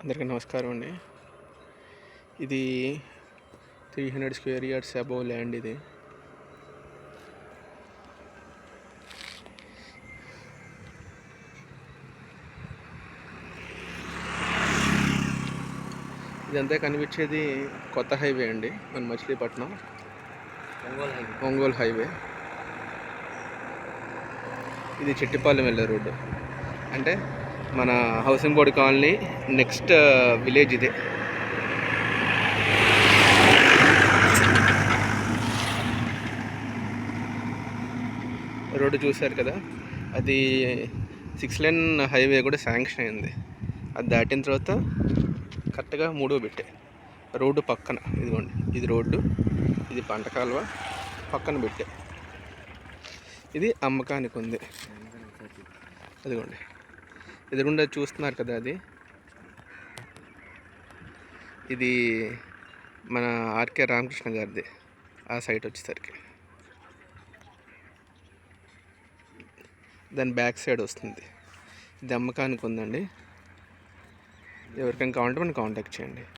అందరికీ నమస్కారం అండి. ఇది 300 స్క్వేర్ యార్డ్స్ అబోవ్ ల్యాండ్. ఇది ఇదంతా కనిపించేది కొత్త హైవే అండి, మన మచిలీపట్నం ఒంగోలు హైవే. ఇది చెట్టిపాలెం వెళ్ళే రోడ్డు, అంటే మన housing board colony next village ఇదే. రోడ్డు చూశారు కదా, అది 6 లేన్ హైవే కూడా శాంక్షన్ అయింది. అది దాటిన తర్వాత కరెక్ట్గా 3వ బిట్టే రోడ్డు పక్కన. ఇదిగోండి, ఇది రోడ్డు, ఇది పంట కాలువ, పక్కన బిట్టే. ఇది అమ్మకానికి ఉంది. అదిగోండి, ఎదురుగుండా చూస్తున్నారు కదా, ఇది మన ఆర్కే రామకృష్ణ గారిది. ఆ సైట్ వచ్చేసరికి దాని బ్యాక్ సైడ్ వస్తుంది. ఇది అమ్మకానికి ఉందండి. ఎవరికైనా కావాలంటే మనం కాంటాక్ట్ చేయండి.